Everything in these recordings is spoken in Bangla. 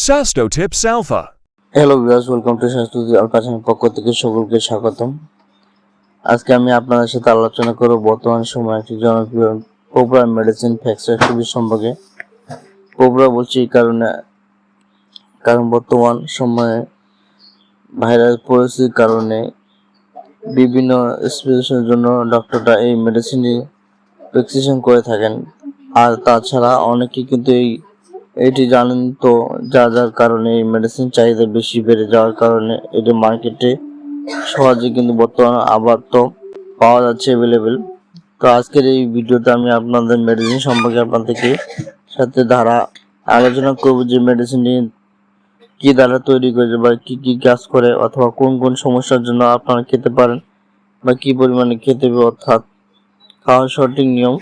Sasto Tips Alpha. Hello viewers, welcome to Shastri alpha channel পক্ষ থেকে সকলকে স্বাগতম। আজকে আমি আপনাদের সাথে আলোচনা করব বর্তমান সময়ে একটি জনপ্রিয় পোবরা মেডিসিন ফ্যাক্সিবিস সম্পর্কে। পোবরা বলছি এই কারণ বর্তমান সময়ে ভাইরাস পরিস্থিতির কারণে বিভিন্ন স্পেশালের জন্য ডক্টররা এই মেডিসিনটি প্রেসক্রিপশন করে থাকেন। আর তাছাড়া অনেকেই কিন্তু এটি জানেন তো, যার কারণে এই মেডিসিন চাহিদা বেশি বেড়ে যাওয়ার কারণে এটি মার্কেটে সহজে কিন্তু বর্তমানে আবার তো পাওয়া যাচ্ছে অ্যাভেলেবেল। তো আজকের এই ভিডিওতে আমি আপনাদের মেডিসিন সম্পর্কে আপনাদেরকে সাথে আলোচনা করব যে মেডিসিনটি কি দ্বারা তৈরি করেছে বা কি কি কাজ করে, অথবা কোন কোন সমস্যার জন্য আপনারা খেতে পারেন বা কি পরিমাণে খেতে হবে, অর্থাৎ খাওয়ার সঠিক নিয়ম।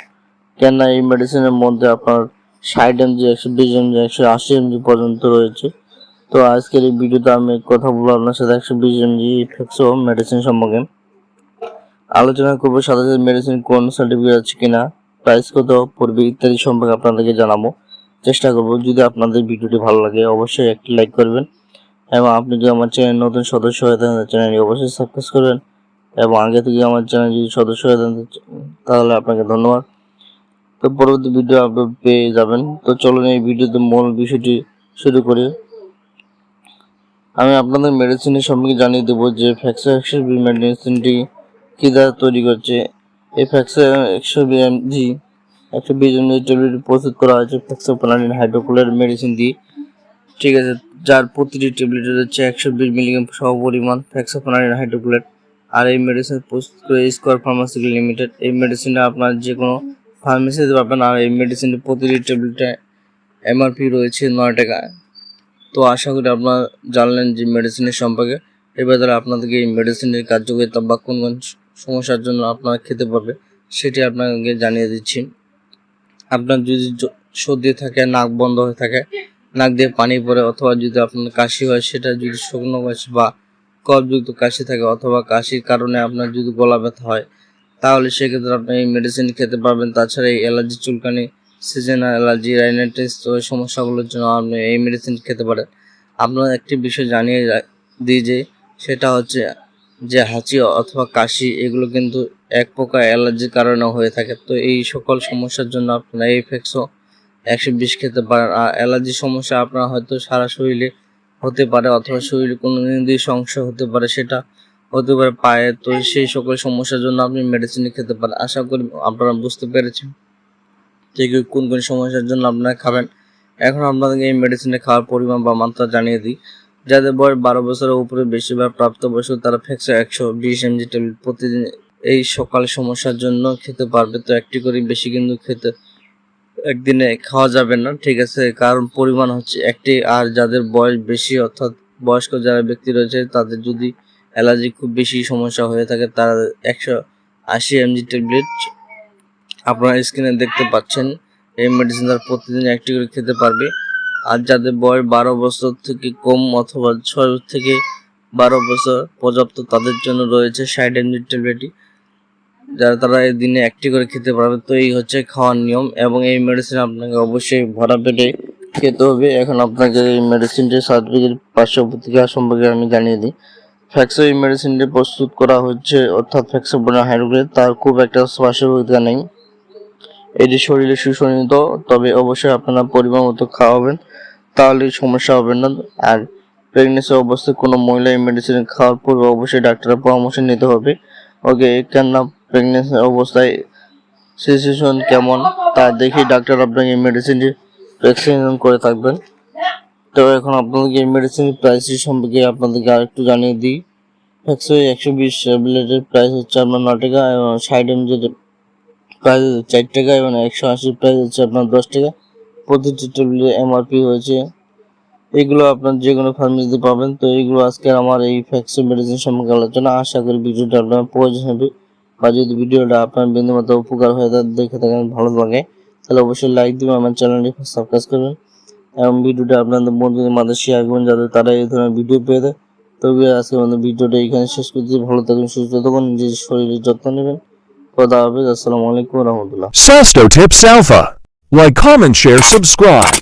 কেন এই মেডিসিনের মধ্যে আপনার 60 mg, 120 mg, 180 mg পর্যন্ত রয়েছে। তো আজকের এই ভিডিওতে আমি কথা বলবো আপনার সাথে 120 mg ফ্যাক্সো মেডিসিন সম্পর্কে আলোচনা করবো। সাথে সাথে মেডিসিন কোন সার্টিফিকেট আছে কিনা, প্রাইস কত পড়বে ইত্যাদি সম্পর্কে আপনাদেরকে জানাবো, চেষ্টা করব। যদি আপনাদের ভিডিওটি ভালো লাগে অবশ্যই একটি লাইক করবেন, এবং আপনি যদি আমার চ্যানেল নতুন সদস্য হয়ে থাকেন চ্যানেলটি অবশ্যই সাবস্ক্রাইব করবেন, এবং আগে থেকে আমার চ্যানেল যদি সদস্য হয়ে থাকেন তাহলে আপনাকে ধন্যবাদ। তো পরবর্তী ভিডিও আপলোড পেয়ে যাবেন। তো চলুন এই ভিডিওতে মূল বিষয়টি শুরু করি। আমি আপনাদের মেডিসিনের সম্পর্কে জানিয়ে দেবো যে ফ্যাক্সো 120 মেডিসিনটি কী দ্বারা তৈরি করছে। এই ফ্যাক্সো 120 mg ট্যাবলেট প্রস্তুত করা হয়েছে ফ্যাক্সোপ্লানিন হাইড্রোক্লোরাইড মেডিসিন দিয়ে, ঠিক আছে, যার প্রতিটি ট্যাবলেটে হচ্ছে 120 মিলিগ্রাম সমপরিমাণ ফ্যাক্সোপ্লানিন হাইড্রোক্লোরাইড। আর এই মেডিসিন প্রস্তুত করে স্কোয়ার ফার্মাসিউটিক্যাল লিমিটেড। এই মেডিসিনটা আপনার যে কোনো ফার্মেসিতে পাবেন। আর এই মেডিসিনটি প্রতিটি ট্যাবলেটে এমআরপি রয়েছে 9 টাকা। তো আশা করি আপনারা জানলেন যে মেডিসিনের সম্পর্কে। এবার তাহলে আপনাদেরকে এই মেডিসিনের কার্যকারিতা বা কোন কোন সমস্যার জন্য আপনারা খেতে পারবে সেটি আপনাকে জানিয়ে দিচ্ছি। আপনার যদি সর্দি থাকে, নাক বন্ধ হয়ে থাকে, নাক দিয়ে পানি পড়ে, অথবা যদি আপনার কাশি হয়, সেটা যদি শুকনো কাশি বা কফযুক্ত কাশি থাকে, অথবা কাশির কারণে আপনার যদি গলা ব্যথা হয়, তাহলে সেক্ষেত্রে আপনি এই মেডিসিন খেতে পারবেন। তাছাড়া এই অ্যালার্জি, চুলকানি, সিজনাল অ্যালার্জি, রাইনাইটিস ওই সমস্যাগুলোর জন্য আপনি এই মেডিসিন খেতে পারেন। আপনার একটি বিষয় জানিয়ে দিই যে সেটা হচ্ছে যে হাঁচি অথবা কাশি এগুলো কিন্তু এক প্রকার অ্যালার্জির কারণে হয়ে থাকে। তো এই সকল সমস্যার জন্য আপনারা এই ফ্যাক্সো 120 খেতে পারেন। আর অ্যালার্জির সমস্যা আপনার হয়তো সারা শরীরে হতে পারে, অথবা শরীরে কোনো নির্দিষ্ট অংশ হতে পারে, সেটা হতে পারে পায়ে। তো সেই সকল সমস্যার জন্য আপনি মেডিসিন খেতে পারেন। আশা করি আপনারা বুঝতে পেরেছেন যে কোন কোন সমস্যার জন্য আপনারা খাবেন। এখন আপনাদেরকে এই মেডিসিনে খাওয়ার পরিমাণ বা মাত্রা জানিয়ে দিই। যাদের বয়স 12 বছরের উপরে বেশিরভাগ প্রাপ্তবয়স্ক তারা ফ্যাক্সো 120 mg ট্যাবলেট প্রতিদিন এই সকাল সমস্যার জন্য খেতে পারবে। তো একটি করে বেশি কিন্তু খেতে একদিনে খাওয়া যাবে না, ঠিক আছে, কারণ পরিমাণ হচ্ছে একটি। আর যাদের বয়স বেশি, অর্থাৎ বয়স্ক যারা ব্যক্তি রয়েছে, তাদের যদি অ্যালার্জি খুব বেশি সমস্যা হয়ে থাকে, তারা 180 mg ট্যাবলেট আপনারা স্ক্রিনে দেখতে পাচ্ছেন এই মেডিসিন তারা প্রতিদিন একটি করে খেতে পারবে। আর যাদের বয়স 12 বছর থেকে কম অথবা 6 থেকে 12 বছর পর্যাপ্ত, তাদের জন্য রয়েছে 60 mg ট্যাবলেটটি, তারা এই দিনে একটি করে খেতে পারবে। তো এই হচ্ছে খাওয়ার নিয়ম, এবং এই মেডিসিন আপনাকে অবশ্যই ভরা পেটে খেতে হবে। এখন আপনাকে এই মেডিসিনটির সার্টিফিকেট পার্শ্ব প্রতিক্রিয়া সম্পর্কে আমি জানিয়ে দিই। ফ্যাক্সো এই মেডিসিনটি প্রস্তুত করা হচ্ছে, অর্থাৎ ফ্যাক্সোপ্লানিন হাইড্রোক্লোরাইড, তার খুব একটা পার্শ্ব প্রতিক্রিয়া নেই। এটি শরীরে সুসংহত, তবে অবশ্যই আপনারা পরিমাণ মতো খাওয়াবেন, তাহলে সমস্যা হবে না। আর প্রেগনেন্সি অবস্থায় কোনো মহিলা এই মেডিসিন খাওয়ার পূর্বে অবশ্যই ডাক্তারের পরামর্শ নিতে হবে। ওকে, কেননা প্রেগনেন্সি অবস্থায় সিচুয়েশন কেমন তা দেখে ডাক্তার আপনাকে এই মেডিসিনটি প্রেসক্রিপশন করে থাকবেন। তো এখন আপনাদেরকে এই মেডিসিনের প্রাইস সম্পর্কে আপনাদেরকে আরেকটু জানিয়ে দিই। ফ্যাক্সো 120 ট্যাবলেটের প্রাইস হচ্ছে আপনার 9 টাকা, এবং 60 mg প্রাইস 4 টাকা, এবং 180 প্রাইস হচ্ছে আপনার 10 টাকা। প্রতিটি ট্যাবলেটের এমআরপি হয়েছে। এগুলো আপনার যে কোনো ফার্মেসিতে পাবেন। তো এইগুলো আজকে আমার এই ফ্যাক্সো মেডিসিন সম্পর্কে আলোচনা। আশা করি ভিডিওটা আপনার প্রয়োজন হবে, বা যদি ভিডিওটা আপনার বিন্দুমাত্র উপকার হয়ে দেখে থাকেন, ভালো লাগে, তাহলে অবশ্যই লাইক দিবেন, আমার চ্যানেলটি সাবস্ক্রাইব করবেন, এবং ভিডিওটা আপনাদের বন্ধুদের মাঝে শেয়ার করবেন যাতে তারা এই ধরনের ভিডিও পেয়ে দেয়। তবে আজকে আমাদের ভিডিওটা এখানে শেষ করছি। ভালো থাকুন, সুস্থ থাকুন, নিজের শরীরের যত্ন নেবেন। খোদা হাফেজ। আসসালামু আলাইকুম ওয়া রাহমাতুল্লাহ। Sasto Tips Alpha. Like, comment, share, subscribe.